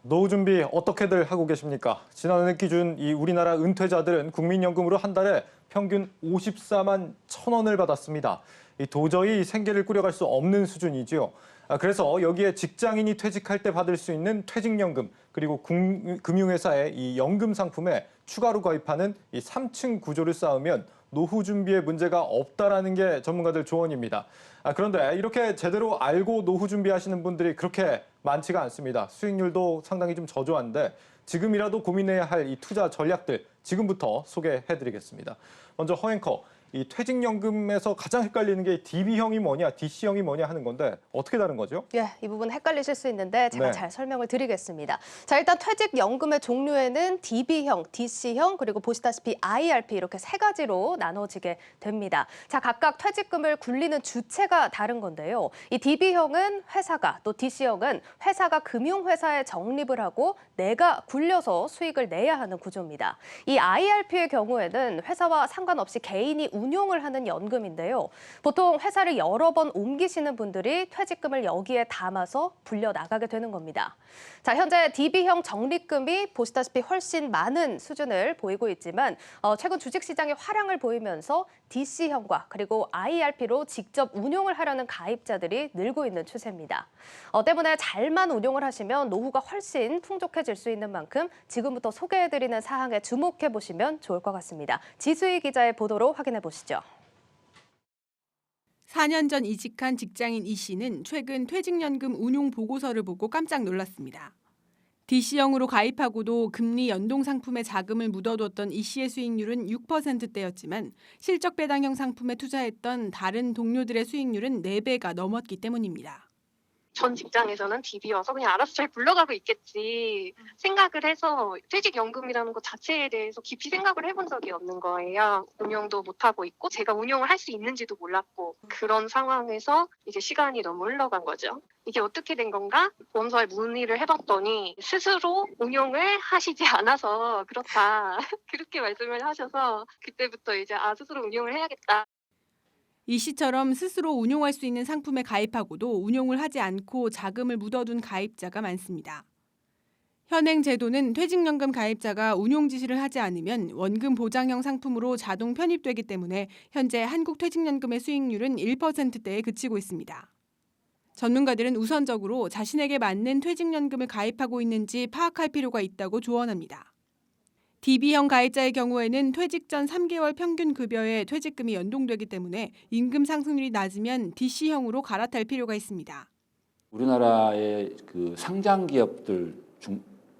노후 준비 어떻게들 하고 계십니까? 지난해 기준 이 우리나라 은퇴자들은 국민연금으로 한 달에 평균 54만 1,000원을 받았습니다. 도저히 생계를 꾸려갈 수 없는 수준이지요. 그래서 여기에 직장인이 퇴직할 때 받을 수 있는 퇴직연금, 그리고 금융회사의 이 연금 상품에 추가로 가입하는 이 3층 구조를 쌓으면 노후 준비에 문제가 없다라는 게 전문가들 조언입니다. 그런데 이렇게 제대로 알고 노후 준비하시는 분들이 그렇게 많지가 않습니다. 수익률도 상당히 좀 저조한데 지금이라도 고민해야 할 이 투자 전략들 지금부터 소개해드리겠습니다. 먼저 허앵커, 이 퇴직연금에서 가장 헷갈리는 게 DB형이 뭐냐, DC형이 뭐냐 하는 건데 어떻게 다른 거죠? 예, 이 부분 헷갈리실 수 있는데 제가 네. 잘 설명을 드리겠습니다. 자, 일단 퇴직연금의 종류에는 DB형, DC형, 그리고 보시다시피 IRP 이렇게 세 가지로 나눠지게 됩니다. 자, 각각 퇴직금을 굴리는 주체가 다른 건데요. 이 DB형은 회사가, 또 DC형은 회사가 금융회사에 적립을 하고 내가 굴려서 수익을 내야 하는 구조입니다. 이 IRP의 경우에는 회사와 상관없이 개인이 운용을 하는 연금인데요. 보통 회사를 여러 번 옮기시는 분들이 퇴직금을 여기에 담아서 불려나가게 되는 겁니다. 자, 현재 DB형 적립금이 보시다시피 훨씬 많은 수준을 보이고 있지만 최근 주식시장의 화랑을 보이면서 DC형과 그리고 IRP로 직접 운용을 하려는 가입자들이 늘고 있는 추세입니다. 때문에 잘만 운용을 하시면 노후가 훨씬 풍족해질 수 있는 만큼 지금부터 소개해드리는 사항에 주목해보시면 좋을 것 같습니다. 지수희 기자의 보도로 확인해 보시죠. 4년 전 이직한 직장인 이 씨는 최근 퇴직연금 운용 보고서를 보고 깜짝 놀랐습니다. DC형으로 가입하고도 금리 연동 상품에 자금을 묻어뒀던 이 씨의 수익률은 6%대였지만 실적 배당형 상품에 투자했던 다른 동료들의 수익률은 4배가 넘었기 때문입니다. 전 직장에서는 DB여서 그냥 알아서 잘 굴러가고 있겠지 생각을 해서 퇴직연금이라는 것 자체에 대해서 깊이 생각을 해본 적이 없는 거예요. 운용도 못하고 있고 제가 운용을 할 수 있는지도 몰랐고 그런 상황에서 이제 시간이 너무 흘러간 거죠. 이게 어떻게 된 건가? 보험사에 문의를 해봤더니 스스로 운용을 하시지 않아서 그렇다 그렇게 말씀을 하셔서 그때부터 이제 스스로 운용을 해야겠다. 이 씨처럼 스스로 운용할 수 있는 상품에 가입하고도 운용을 하지 않고 자금을 묻어둔 가입자가 많습니다. 현행 제도는 퇴직연금 가입자가 운용 지시를 하지 않으면 원금 보장형 상품으로 자동 편입되기 때문에 현재 한국 퇴직연금의 수익률은 1%대에 그치고 있습니다. 전문가들은 우선적으로 자신에게 맞는 퇴직연금을 가입하고 있는지 파악할 필요가 있다고 조언합니다. DB형 가입자의 경우에는 퇴직 전 3개월 평균 급여에 퇴직금이 연동되기 때문에 임금 상승률이 낮으면 DC형으로 갈아탈 필요가 있습니다. 우리나라의 그 상장 기업들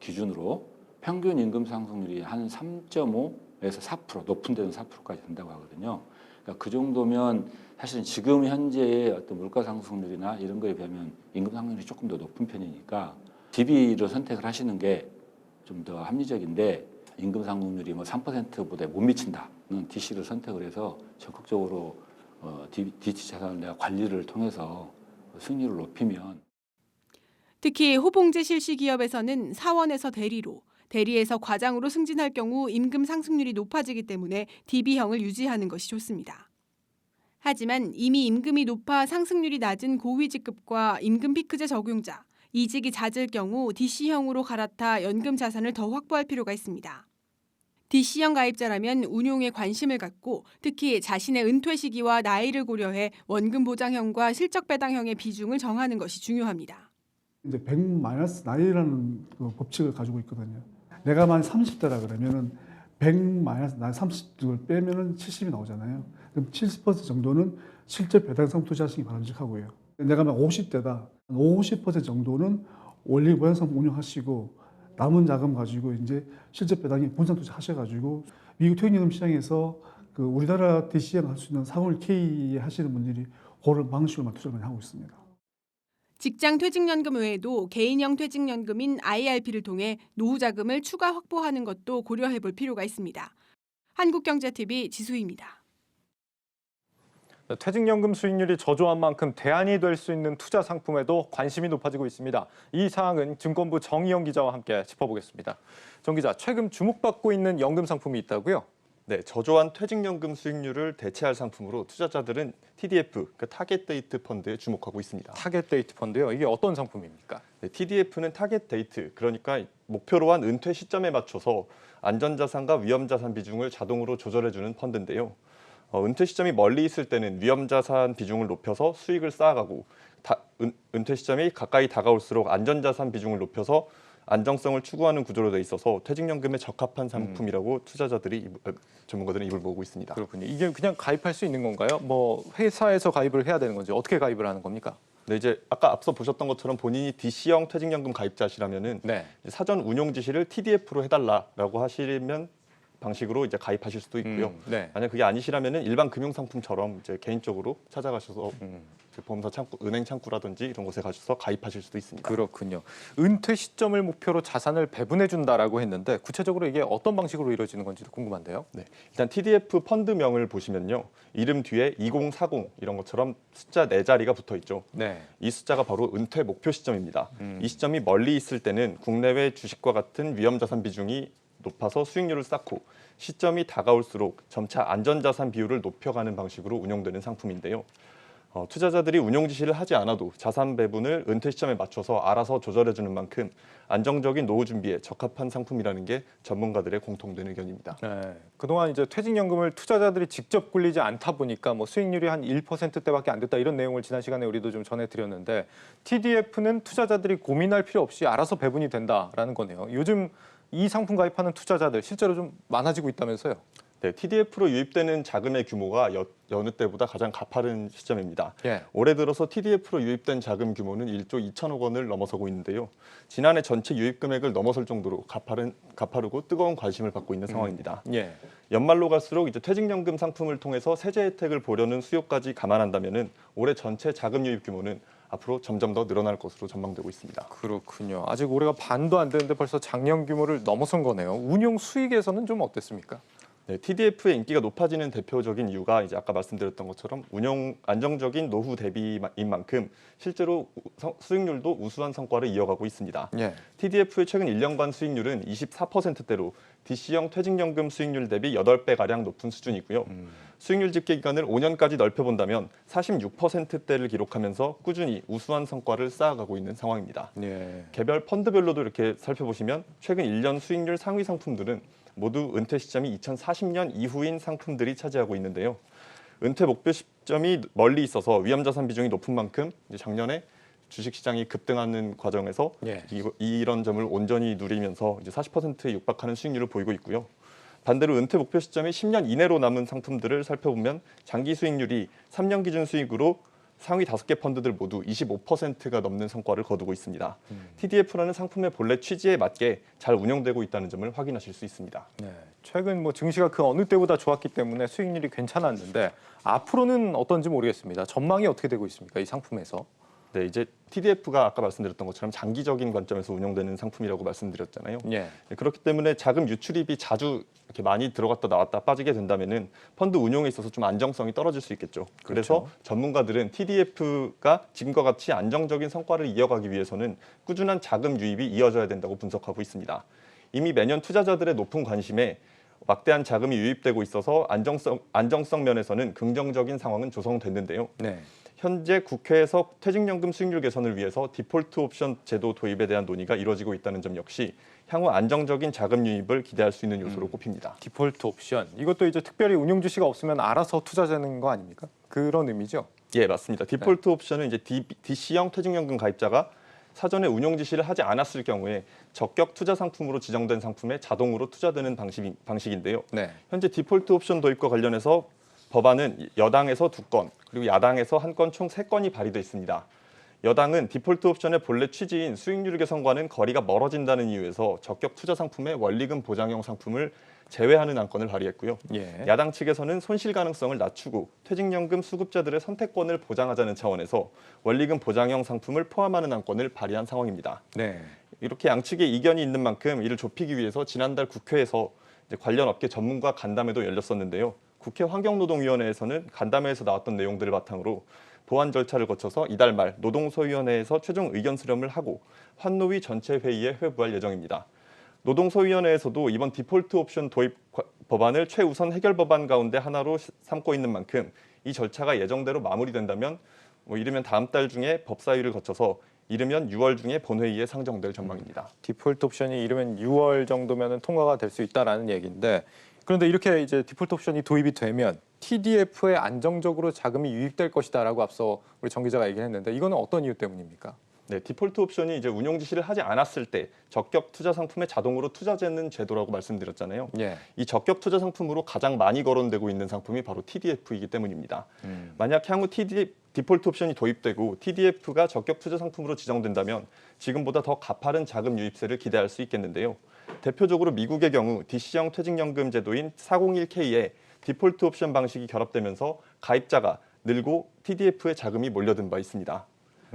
기준으로 평균 임금 상승률이 한 3.5에서 4%, 높은 데는 4%까지 된다고 하거든요. 그러니까 그 정도면 사실은 지금 현재의 어떤 물가 상승률이나 이런 거에 비하면 임금 상승률이 조금 더 높은 편이니까 DB를 선택을 하시는 게 좀 더 합리적인데 임금 상승률이 3%보다 못 미친다는 DC를 선택을 해서 적극적으로 DT 자산을 내가 관리를 통해서 수익률을 높이면 특히 호봉제 실시 기업에서는 사원에서 대리로, 대리에서 과장으로 승진할 경우 임금 상승률이 높아지기 때문에 DB형을 유지하는 것이 좋습니다. 하지만 이미 임금이 높아 상승률이 낮은 고위직급과 임금 피크제 적용자, 이직이 잦을 경우 DC형으로 갈아타 연금 자산을 더 확보할 필요가 있습니다. DC형 가입자라면 운용에 관심을 갖고 특히 자신의 은퇴 시기와 나이를 고려해 원금 보장형과 실적 배당형의 비중을 정하는 것이 중요합니다. 이제 100 마이너스 나이라는 그 법칙을 가지고 있거든요. 내가 만 30대라 그러면은 100 마이너스 나이 30을 빼면은 70이 나오잖아요. 그럼 70% 정도는 실제 배당성 투자하시기 바람직하고요. 내가 만 50대다. 50% 정도는 원리 보장성 운용하시고 남은 자금 가지고 이제 실제 배당에 분산 투자하셔가지고 미국 퇴직연금 시장에서 그 우리나라 DC형 할 수 있는 상월 K 하시는 분들이 그런 방식으로만 투자를 많이 하고 있습니다. 직장 퇴직연금 외에도 개인형 퇴직연금인 IRP를 통해 노후 자금을 추가 확보하는 것도 고려해 볼 필요가 있습니다. 한국경제TV 지수희입니다. 퇴직연금 수익률이 저조한 만큼 대안이 될 수 있는 투자 상품에도 관심이 높아지고 있습니다. 이 사항은 증권부 정희영 기자와 함께 짚어보겠습니다. 정 기자, 최근 주목받고 있는 연금 상품이 있다고요? 네, 저조한 퇴직연금 수익률을 대체할 상품으로 투자자들은 TDF, 그러니까 타겟 데이트 펀드에 주목하고 있습니다. 타겟 데이트 펀드요. 이게 어떤 상품입니까? 네, TDF는 타겟 데이트, 그러니까 목표로 한 은퇴 시점에 맞춰서 안전자산과 위험자산 비중을 자동으로 조절해주는 펀드인데요. 은퇴 시점이 멀리 있을 때는 위험자산 비중을 높여서 수익을 쌓아가고 은퇴 시점이 가까이 다가올수록 안전자산 비중을 높여서 안정성을 추구하는 구조로 돼 있어서 퇴직연금에 적합한 상품이라고 전문가들은 입을 모으고 있습니다. 그렇군요. 이게 그냥 가입할 수 있는 건가요? 뭐 회사에서 가입을 해야 되는 건지 어떻게 가입을 하는 겁니까? 네, 이제 아까 앞서 보셨던 것처럼 본인이 DC형 퇴직연금 가입자시라면은 네. 사전 운용 지시를 TDF로 해달라라고 하시면 방식으로 이제 가입하실 수도 있고요. 네. 만약 그게 아니시라면은 일반 금융 상품처럼 이제 개인적으로 찾아가셔서 보험사 창구, 은행 창구라든지 이런 곳에 가셔서 가입하실 수도 있습니다. 그렇군요. 은퇴 시점을 목표로 자산을 배분해 준다라고 했는데 구체적으로 이게 어떤 방식으로 이루어지는 건지도 궁금한데요. 네, 일단 TDF 펀드명을 보시면요, 이름 뒤에 2040 이런 것처럼 숫자 4자리가 붙어 있죠. 네. 이 숫자가 바로 은퇴 목표 시점입니다. 이 시점이 멀리 있을 때는 국내외 주식과 같은 위험자산 비중이 높아서 수익률을 쌓고 시점이 다가올수록 점차 안전자산 비율을 높여가는 방식으로 운영되는 상품인데요. 투자자들이 운용 지시를 하지 않아도 자산 배분을 은퇴 시점에 맞춰서 알아서 조절해주는 만큼 안정적인 노후 준비에 적합한 상품이라는 게 전문가들의 공통된 의견입니다. 네. 그동안 이제 퇴직연금을 투자자들이 직접 굴리지 않다 보니까 뭐 수익률이 한 1%대밖에 안 됐다 이런 내용을 지난 시간에 우리도 좀 전해드렸는데 TDF는 투자자들이 고민할 필요 없이 알아서 배분이 된다라는 거네요. 요즘 이 상품 가입하는 투자자들 실제로 좀 많아지고 있다면서요? 네, TDF로 유입되는 자금의 규모가 여느 때보다 가장 가파른 시점입니다. 예. 올해 들어서 TDF로 유입된 자금 규모는 1조 2천억 원을 넘어서고 있는데요. 지난해 전체 유입 금액을 넘어설 정도로 가파르고 뜨거운 관심을 받고 있는 상황입니다. 예. 연말로 갈수록 이제 퇴직연금 상품을 통해서 세제 혜택을 보려는 수요까지 감안한다면은 올해 전체 자금 유입 규모는 앞으로 점점 더 늘어날 것으로 전망되고 있습니다. 그렇군요. 아직 올해가 반도 안 되는데 벌써 작년 규모를 넘어선 거네요. 운용 수익에서는 좀 어땠습니까? 네, TDF의 인기가 높아지는 대표적인 이유가 이제 아까 말씀드렸던 것처럼 운용 안정적인 노후 대비인 만큼 실제로 수익률도 우수한 성과를 이어가고 있습니다. 예. TDF의 최근 1년간 수익률은 24%대로 DC형 퇴직연금 수익률 대비 8배가량 높은 수준이고요. 수익률 집계 기간을 5년까지 넓혀본다면 46%대를 기록하면서 꾸준히 우수한 성과를 쌓아가고 있는 상황입니다. 예. 개별 펀드별로도 이렇게 살펴보시면 최근 1년 수익률 상위 상품들은 모두 은퇴 시점이 2040년 이후인 상품들이 차지하고 있는데요. 은퇴 목표 시점이 멀리 있어서 위험자산 비중이 높은 만큼 이제 작년에 주식시장이 급등하는 과정에서 예. 이런 점을 온전히 누리면서 이제 40%에 육박하는 수익률을 보이고 있고요. 반대로 은퇴 목표 시점이 10년 이내로 남은 상품들을 살펴보면 장기 수익률이 3년 기준 수익으로 상위 5개 펀드들 모두 25%가 넘는 성과를 거두고 있습니다. TDF라는 상품의 본래 취지에 맞게 잘 운영되고 있다는 점을 확인하실 수 있습니다. 네. 최근 뭐 증시가 그 어느 때보다 좋았기 때문에 수익률이 괜찮았는데 앞으로는 어떤지 모르겠습니다. 전망이 어떻게 되고 있습니까? 이 상품에서? 네, 이제 TDF가 아까 말씀드렸던 것처럼 장기적인 관점에서 운영되는 상품이라고 말씀드렸잖아요. 예. 네, 그렇기 때문에 자금 유출입이 자주 이렇게 많이 들어갔다 나왔다 빠지게 된다면은 펀드 운용에 있어서 좀 안정성이 떨어질 수 있겠죠. 그래서 전문가들은 TDF가 지금과 같이 안정적인 성과를 이어가기 위해서는 꾸준한 자금 유입이 이어져야 된다고 분석하고 있습니다. 이미 매년 투자자들의 높은 관심에 막대한 자금이 유입되고 있어서 안정성 면에서는 긍정적인 상황은 조성됐는데요. 네. 현재 국회에서 퇴직연금 수익률 개선을 위해서 디폴트 옵션 제도 도입에 대한 논의가 이루어지고 있다는 점 역시 향후 안정적인 자금 유입을 기대할 수 있는 요소로 꼽힙니다. 디폴트 옵션. 이것도 이제 특별히 운용 지시가 없으면 알아서 투자되는 거 아닙니까? 그런 의미죠. 예, 맞습니다. 디폴트 옵션은 이제 DC형 퇴직연금 가입자가 사전에 운용 지시를 하지 않았을 경우에 적격 투자 상품으로 지정된 상품에 자동으로 투자되는 방식인데요. 네. 현재 디폴트 옵션 도입과 관련해서 법안은 여당에서 2건, 그리고 야당에서 1건 총 3건이 발의돼 있습니다. 여당은 디폴트 옵션의 본래 취지인 수익률 개선과는 거리가 멀어진다는 이유에서 적격 투자 상품의 원리금 보장형 상품을 제외하는 안건을 발의했고요. 예. 야당 측에서는 손실 가능성을 낮추고 퇴직연금 수급자들의 선택권을 보장하자는 차원에서 원리금 보장형 상품을 포함하는 안건을 발의한 상황입니다. 네. 이렇게 양측의 이견이 있는 만큼 이를 좁히기 위해서 지난달 국회에서 이제 관련 업계 전문가 간담회도 열렸었는데요. 국회 환경노동위원회에서는 간담회에서 나왔던 내용들을 바탕으로 보완 절차를 거쳐서 이달 말 노동소위원회에서 최종 의견 수렴을 하고 환노위 전체 회의에 회부할 예정입니다. 노동소위원회에서도 이번 디폴트 옵션 도입 법안을 최우선 해결 법안 가운데 하나로 삼고 있는 만큼 이 절차가 예정대로 마무리된다면 이르면 다음 달 중에 법사위를 거쳐서 이르면 6월 중에 본회의에 상정될 전망입니다. 디폴트 옵션이 이르면 6월 정도면 통과가 될 수 있다라는 얘기인데, 그런데 이렇게 이제 디폴트 옵션이 도입이 되면 TDF에 안정적으로 자금이 유입될 것이다라고 앞서 우리 정 기자가 얘기했는데, 이거는 어떤 이유 때문입니까? 네, 디폴트 옵션이 이제 운용 지시를 하지 않았을 때 적격 투자 상품에 자동으로 투자되는 제도라고 말씀드렸잖아요. 예. 이 적격 투자 상품으로 가장 많이 거론되고 있는 상품이 바로 TDF이기 때문입니다. 만약 향후 디폴트 옵션이 도입되고 TDF가 적격 투자 상품으로 지정된다면 지금보다 더 가파른 자금 유입세를 기대할 수 있겠는데요. 대표적으로 미국의 경우 DC형 퇴직연금 제도인 401k에 디폴트 옵션 방식이 결합되면서 가입자가 늘고 TDF에 자금이 몰려든 바 있습니다.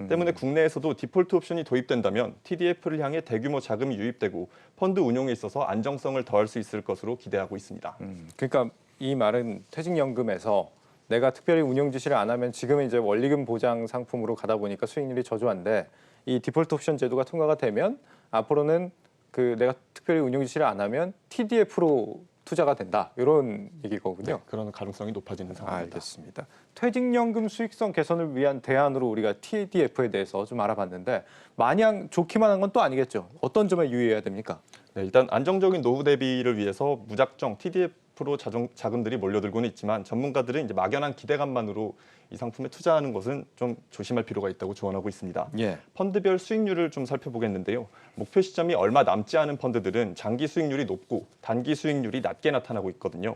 때문에 국내에서도 디폴트 옵션이 도입된다면 TDF를 향해 대규모 자금이 유입되고 펀드 운용에 있어서 안정성을 더할 수 있을 것으로 기대하고 있습니다. 그러니까 이 말은 퇴직연금에서 내가 특별히 운용 지시를 안 하면 지금은 이제 원리금 보장 상품으로 가다 보니까 수익률이 저조한데, 이 디폴트 옵션 제도가 통과가 되면 앞으로는 그 내가 특별히 운용 지시를 안 하면 TDF로 투자가 된다, 이런 얘기거군요. 네, 그런 가능성이 높아지는 상황입니다. 알겠습니다. 퇴직연금 수익성 개선을 위한 대안으로 우리가 TDF에 대해서 좀 알아봤는데, 마냥 좋기만 한 건 또 아니겠죠. 어떤 점에 유의해야 됩니까? 네, 일단 안정적인 노후 대비를 위해서 무작정 TDF로 자금들이 몰려들고는 있지만 전문가들은 이제 막연한 기대감만으로 이 상품에 투자하는 것은 좀 조심할 필요가 있다고 조언하고 있습니다. 예. 펀드별 수익률을 좀 살펴보겠는데요. 목표 시점이 얼마 남지 않은 펀드들은 장기 수익률이 높고 단기 수익률이 낮게 나타나고 있거든요.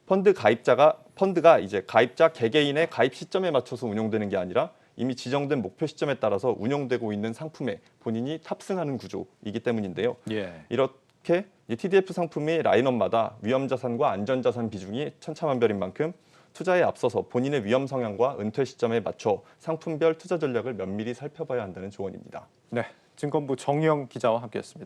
펀드가 이제 가입자 개개인의 가입 시점에 맞춰서 운용되는 게 아니라 이미 지정된 목표 시점에 따라서 운용되고 있는 상품에 본인이 탑승하는 구조이기 때문인데요. 예. 이렇게 TDF 상품의 라인업마다 위험자산과 안전자산 비중이 천차만별인 만큼 투자에 앞서서 본인의 위험 성향과 은퇴 시점에 맞춰 상품별 투자 전략을 면밀히 살펴봐야 한다는 조언입니다. 네, 증권부 정희영 기자와 함께했습니다.